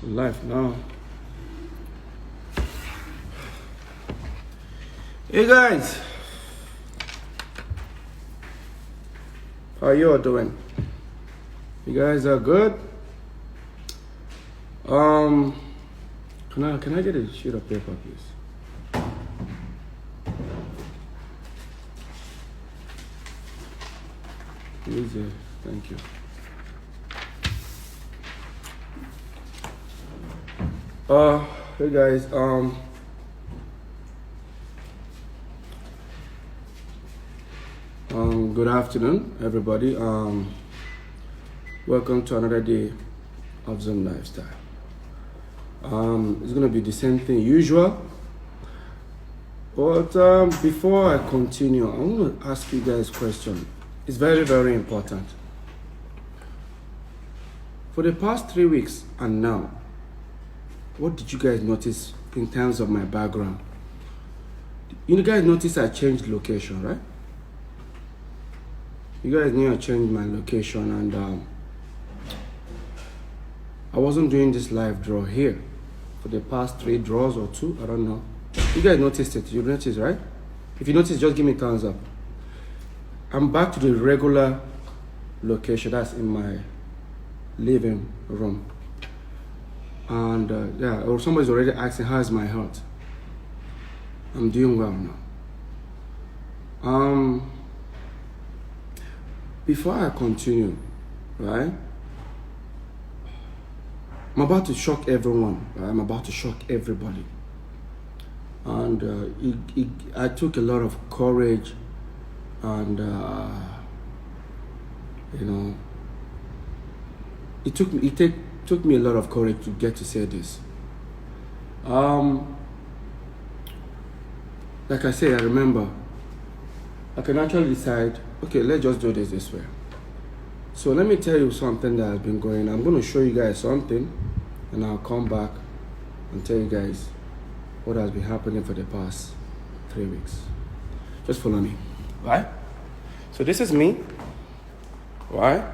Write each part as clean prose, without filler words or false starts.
Life now. Hey guys, how you all doing? You guys are good? Can I get a sheet of paper, please? Easy, thank you. Hey guys, good afternoon, everybody. Welcome to another day of Zoom Lifestyle. It's gonna be the same thing usual, but before I continue, I want to ask you guys a question. It's very, very important. For the past 3 weeks and now, what did you guys notice in terms of my background? You guys notice I changed location, right? You guys knew I changed my location, and I wasn't doing this live draw here for the past 3 draws or 2, I don't know. You guys noticed it, you noticed, right? If you noticed, just give me a thumbs up. I'm back to the regular location, that's in my living room. And or somebody's already asking, how's my health? I'm doing well now. Before I continue, right? I'm about to shock everyone. Right? I'm about to shock everybody. And I took a lot of courage, and it took me a lot of courage to get to say this. Like I say, I remember I can actually decide, okay, let's just do this way. So let me tell you something that has been going on. I'm going to show you guys something, and I'll come back and tell you guys what has been happening for the past 3 weeks. Just follow me, right? So this is me, right?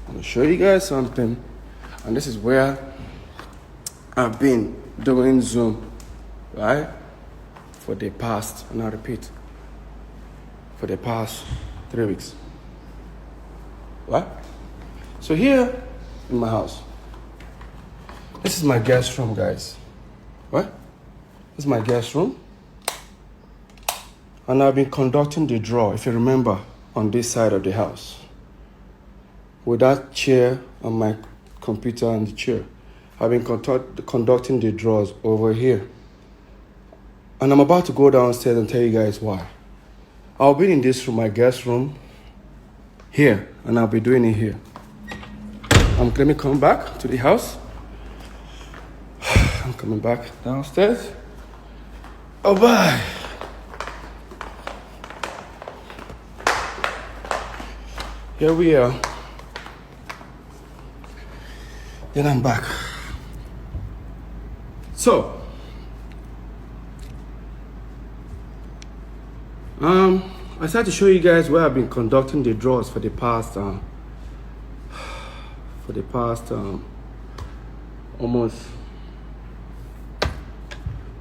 I'm going to show you guys something, and this is where I've been doing Zoom, right? For the past, and I repeat, for the past 3 weeks. What? So here in my house, this is my guest room, guys. What? This is my guest room. And I've been conducting the draw, if you remember, on this side of the house. With that chair on my computer and the chair. I've been conducting the draws over here. And I'm about to go downstairs and tell you guys why. I'll be in this room, my guest room, here, and I'll be doing it here. Let me come back to the house. I'm coming back downstairs. Oh, bye. Here we are. Then I'm back. So, I started to show you guys where I've been conducting the draws for the past almost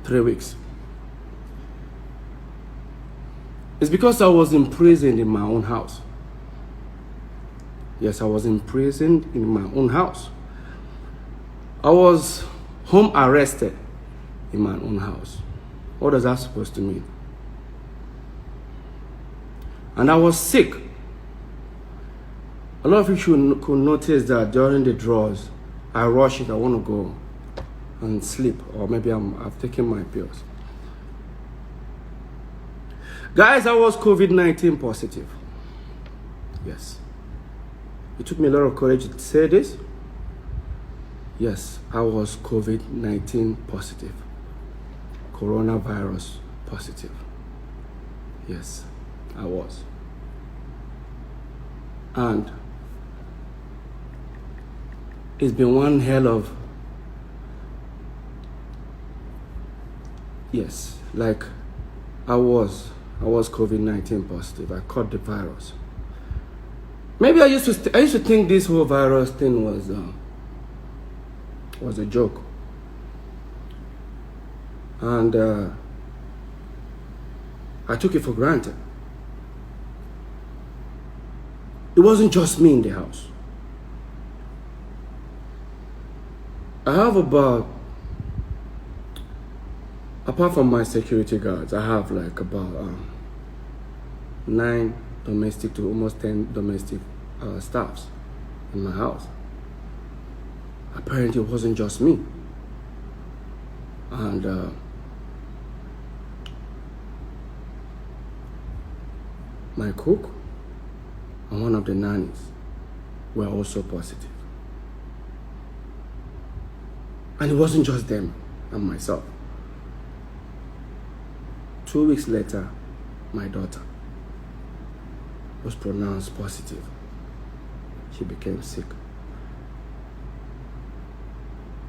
3 weeks. It's because I was imprisoned in my own house. Yes, I was imprisoned in my own house. I was home arrested in my own house. What is that supposed to mean? And I was sick. A lot of you could notice that during the draws, I rush it, I want to go and sleep, or maybe I've taken my pills. Guys, I was COVID-19 positive. Yes. It took me a lot of courage to say this. Yes, I was COVID-19 positive. Coronavirus positive. Yes, I was. And it's been one hell of, yes, like I was COVID-19 positive. I caught the virus. Maybe I used to think this whole virus thing was was a joke. And I took it for granted. It wasn't just me in the house. I have about, apart from my security guards, I have like about 9 domestic to almost 10 domestic staffs in my house. Apparently it wasn't just me. And my cook and one of the nannies were also positive. And it wasn't just them and myself. 2 weeks later, my daughter was pronounced positive. She became sick.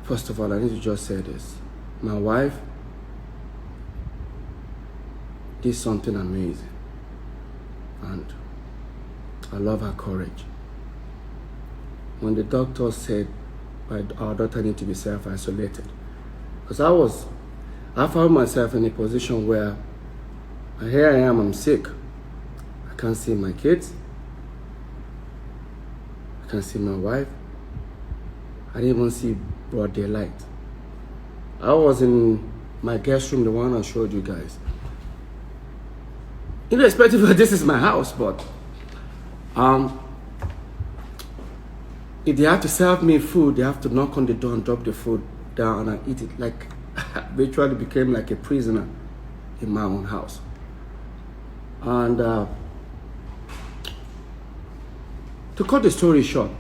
First of all, I need to just say this. My wife did something amazing. And I love her courage. When the doctor said our daughter needed to be self-isolated, because I found myself in a position where here I am, I'm sick. I can't see my kids. I can't see my wife. I didn't even see broad daylight. I was in my guest room, the one I showed you guys. Irrespective of this is my house, but if they have to serve me food, they have to knock on the door and drop the food down and I eat it. Like, virtually became like a prisoner in my own house. And to cut the story short,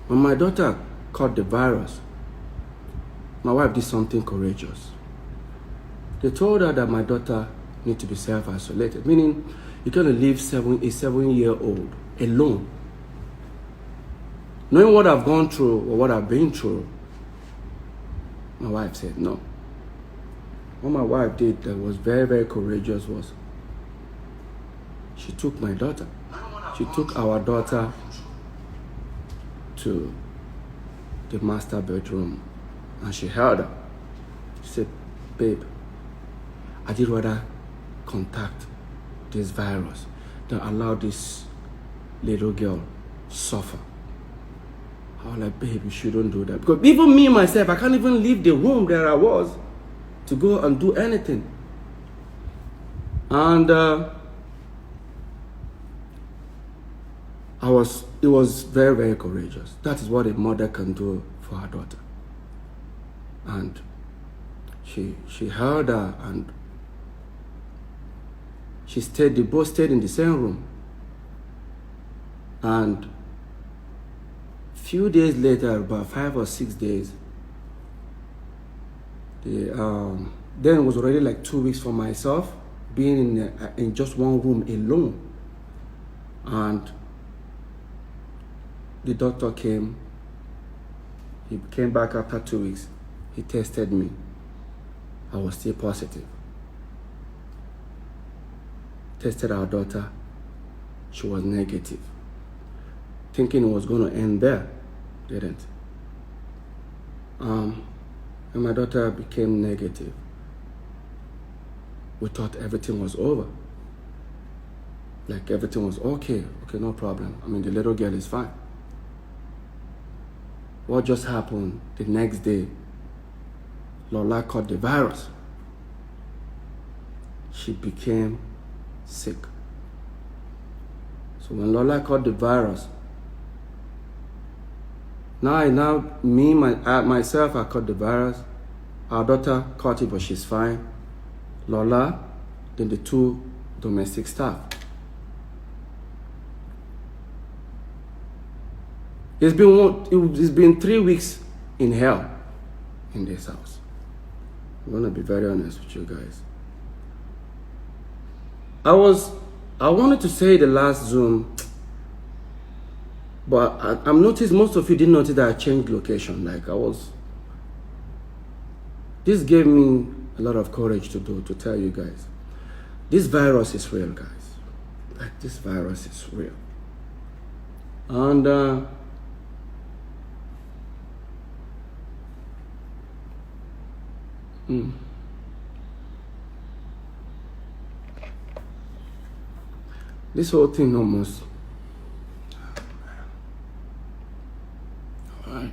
when my daughter caught the virus, my wife did something courageous. They told her that my daughter needs to be self-isolated, meaning you're going to leave a 7-year-old alone. Knowing what I've gone through or what I've been through, my wife said no. What my wife did that was very, very courageous was she took my daughter. She took our daughter to the master bedroom and she held her. She said, babe, I did rather contact this virus than allow this little girl suffer. I was like, babe, you shouldn't do that. Because even me, myself, I can't even leave the room that I was to go and do anything. And it was very, very courageous. That is what a mother can do for her daughter. And she held her and they both stayed in the same room. And few days later, about 5 or 6 days, then it was already like 2 weeks for myself, being in just one room alone. And the doctor came. He came back after 2 weeks. He tested me. I was still positive. Tested our daughter. She was negative. Thinking it was going to end there. Didn't. And my daughter became negative. We thought everything was over. Like everything was okay, no problem. I mean, the little girl is fine. What just happened the next day, Lola caught the virus. She became sick. So when Lola caught the virus, myself, I caught the virus. Our daughter caught it, but she's fine. Lola, then the 2 domestic staff. It's been 3 weeks in hell in this house. I'm gonna be very honest with you guys. I wanted to say the last Zoom, but I'm noticed most of you didn't notice that I changed location. This gave me a lot of courage to tell you guys. This virus is real, guys. Like, this virus is real. And This whole thing almost. All right.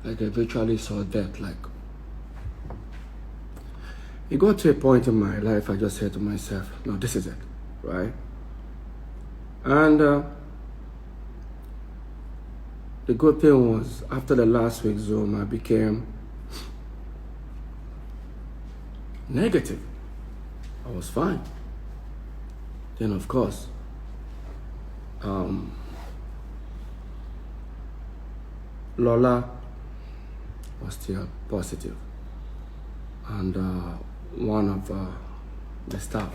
Like I virtually saw death. Like it got to a point in my life I just said to myself, no, this is it, right? And the good thing was, after the last week's Zoom, I became negative. I was fine. Then, of course, Lola was still positive. And one of the staff.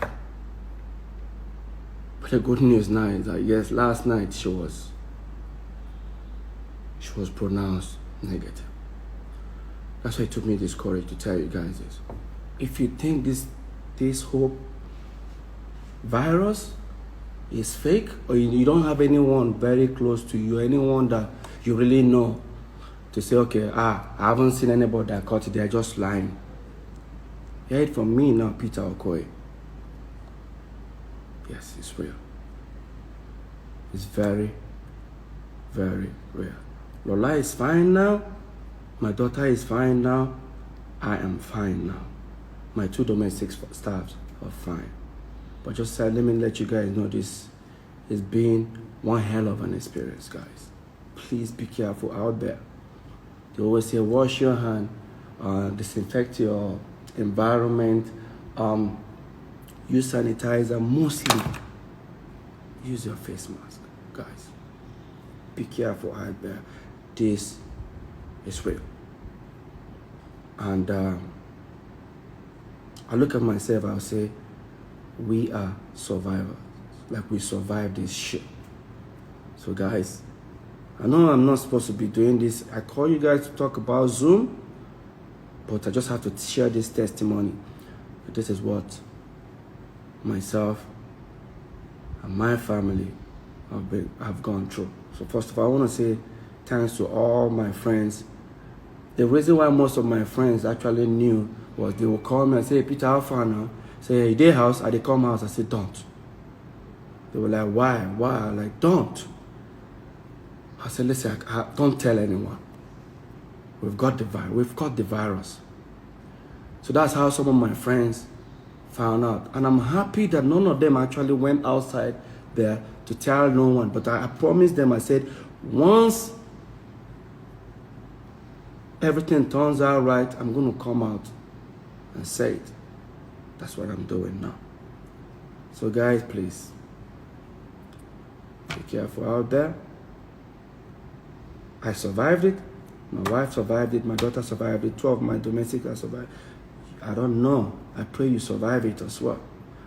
But the good news now is that, yes, last night she was pronounced negative. That's why it took me this courage to tell you guys this. If you think this whole virus is fake, or you don't have anyone very close to you, anyone that you really know, to say, okay, I haven't seen anybody that caught it, they're just lying. Hear it from me now, PETEROKOYE. Yes, it's real. It's very, very real. Lola is fine now. My daughter is fine now. I am fine now. My 2 domestic staffs are fine. But just let me let you guys know this has been one hell of an experience, guys. Please be careful out there. They always say, wash your hand, disinfect your environment, use sanitizer, mostly use your face mask, guys. Be careful out there. This is real. And I look at myself, I'll say, we are survivors. Like we survived this shit. So guys, I know I'm not supposed to be doing this. I call you guys to talk about Zoom, but I just have to share this testimony. This is what myself and my family have gone through. So first of all, I want to say thanks to all my friends. The reason why most of my friends actually knew was they would call me and say, hey, Peter, how far now? Say, hey, they house, I they come house. I said, don't. They were like, why? Why? I'm like, don't. I said, listen, don't tell anyone. We've got the virus. So that's how some of my friends found out. And I'm happy that none of them actually went outside there to tell no one. But I promised them, I said, once everything turns out right, I'm going to come out and say it. That's what I'm doing now. So guys, please, be careful out there. I survived it. My wife survived it. My daughter survived it. 2 of my domestics have survived. I don't know. I pray you survive it as well.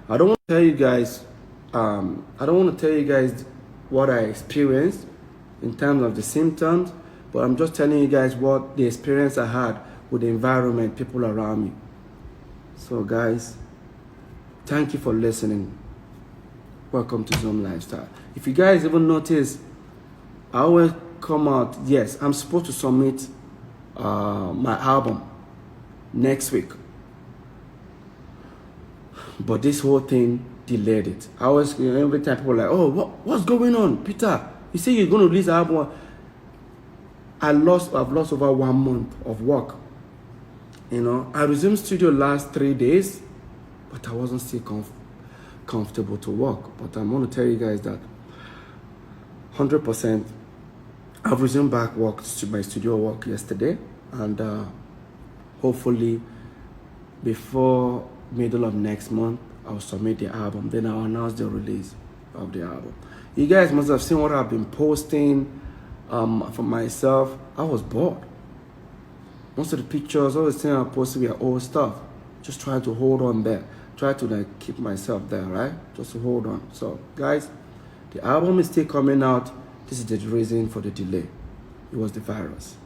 I don't want to tell you guys. I don't want to tell you guys what I experienced in terms of the symptoms, but I'm just telling you guys what the experience I had with the environment, people around me. So guys, thank you for listening. Welcome to Zoom Lifestyle. If you guys even notice, I always come out, yes, I'm supposed to submit my album next week. But this whole thing delayed it. I always, every time people are like, oh, what's going on? Peter, you say you're going to release the album. I've lost over 1 month of work. You know, I resumed studio last 3 days, but I wasn't still comfortable to work. But I'm going to tell you guys that 100%, I've resumed back work to my studio work yesterday, and hopefully before middle of next month, I'll submit the album. Then I'll announce the release of the album. You guys must have seen what I've been posting for myself. I was bored. Most of the pictures, all the things I posted were old stuff. Just trying to hold on there. Try to like keep myself there, right? Just to hold on. So guys, the album is still coming out. This is the reason for the delay. It was the virus.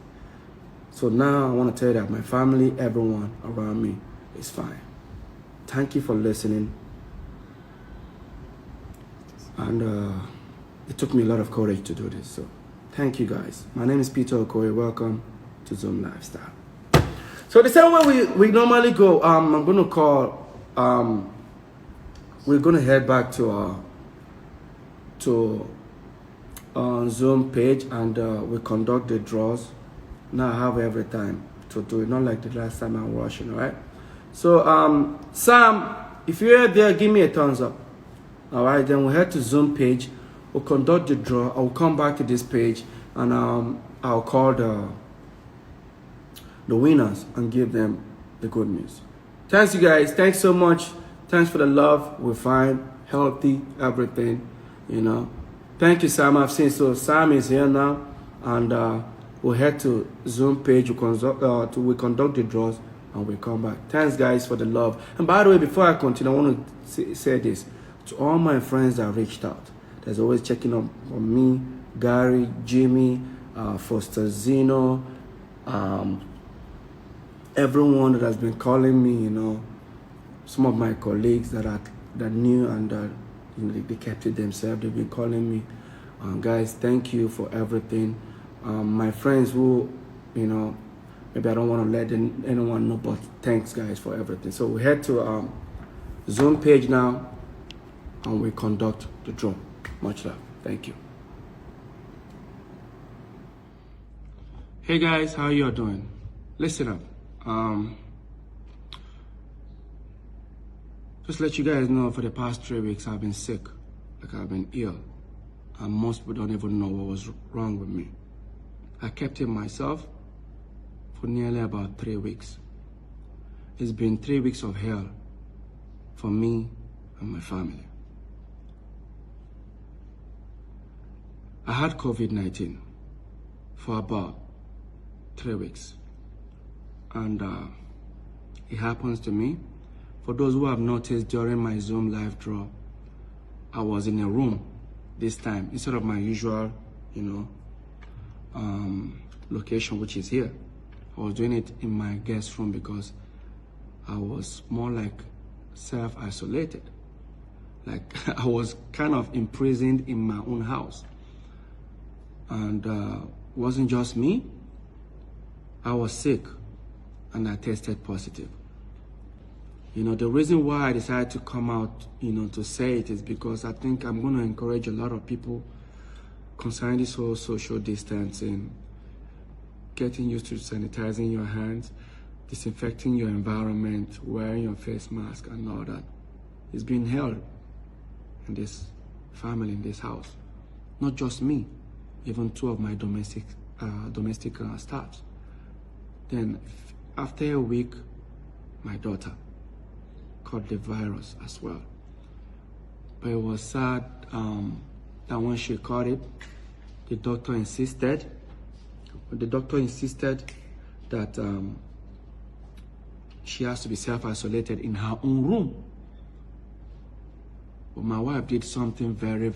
So now I want to tell you that my family, everyone around me is fine. Thank you for listening. And it took me a lot of courage to do this. So thank you guys. My name is PETEROKOYE. Welcome to Zoom Lifestyle. So the same way we normally go, I'm going to call, we're going to head back to Zoom page, and we conduct the draws. Now I have every time to do it, not like the last time I'm rushing, all right? So Sam, if you're there, give me a thumbs up. All right, then we'll head to Zoom page. We'll conduct the draw. I'll come back to this page, and I'll call the winners and give them the good news. Thanks, you guys. Thanks so much. Thanks for the love. We're fine, healthy, everything, you know. Thank you, Sam. I've seen. So Sam is here now, and we'll head to Zoom page. We conduct the draws, and we come back. Thanks, guys, for the love. And by the way, before I continue, I want to say this to all my friends that reached out. There's always checking up on me, Gary, Jimmy, Foster Zeno, everyone that has been calling me, you know, some of my colleagues that knew and you know, they kept it themselves. They've been calling me. Guys, thank you for everything. My friends who, you know, maybe I don't want to let anyone know, but thanks, guys, for everything. So we head to Zoom page now, and we conduct the draw. Much love. Thank you. Hey guys, how you all doing? Listen up. Just let you guys know, for the past 3 weeks I've been sick. Like, I've been ill. And most people don't even know what was wrong with me. I kept it myself for nearly about 3 weeks. It's been 3 weeks of hell for me and my family. I had COVID-19 for about 3 weeks. And it happens to me. For those who have noticed, during my Zoom live draw, I was in a room this time instead of my usual, you know, location, which is here. I was doing it in my guest room because I was more like self-isolated. Like, I was kind of imprisoned in my own house. And it wasn't just me. I was sick and I tested positive. You know, the reason why I decided to come out, you know, to say it is because I think I'm going to encourage a lot of people concerning this whole social distancing, getting used to sanitizing your hands, disinfecting your environment, wearing your face mask and all that. It's been held in this family, in this house. Not just me, even 2 of my domestic staffs. Then after a week, my daughter caught the virus as well. But it was sad that when she caught it, the doctor insisted that she has to be self-isolated in her own room. But my wife did something very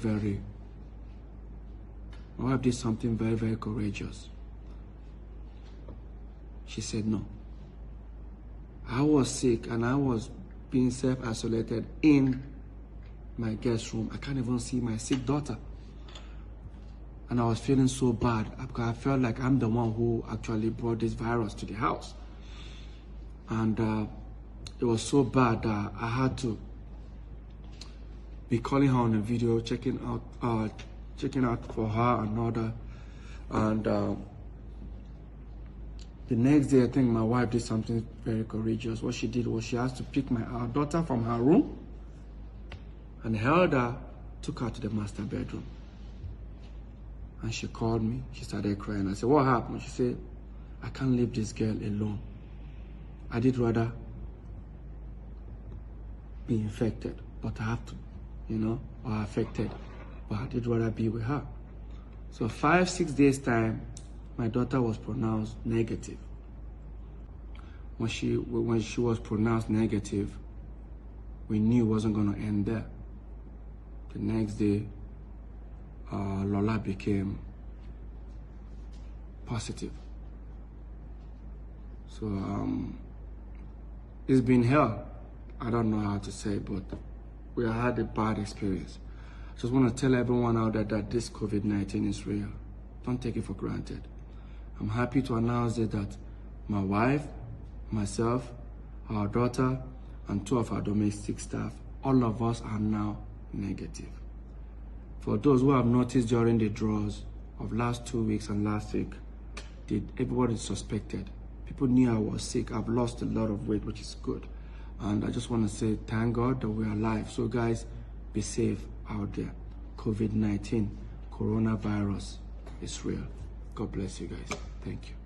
courageous. She said no. I was sick and I was being self-isolated in my guest room. I can't even see my sick daughter. And I was feeling so bad because I felt like I'm the one who actually brought this virus to the house. And it was so bad that I had to be calling her on a video, checking out for her and other. And the next day, I think my wife did something very courageous. What she did was she asked to pick our daughter from her room and held her, took her to the master bedroom. And she called me. She started crying. I said, what happened? She said, I can't leave this girl alone. I did rather be infected, but I have to, you know, or affected, but I did rather be with her. So 5-6 days time, my daughter was pronounced negative. When she was pronounced negative, we knew it wasn't going to end there. The next day, Lola became positive. So it's been hell. I don't know how to say, but we had a bad experience. Just want to tell everyone out there that this COVID-19 is real. Don't take it for granted. I'm happy to announce that my wife, myself, our daughter, and 2 of our domestic staff, all of us are now negative. For those who have noticed during the draws of last 2 weeks and last week, everybody suspected. People knew I was sick. I've lost a lot of weight, which is good. And I just want to say thank God that we're alive. So guys, be safe out there. COVID-19, coronavirus is real. God bless you guys. Thank you.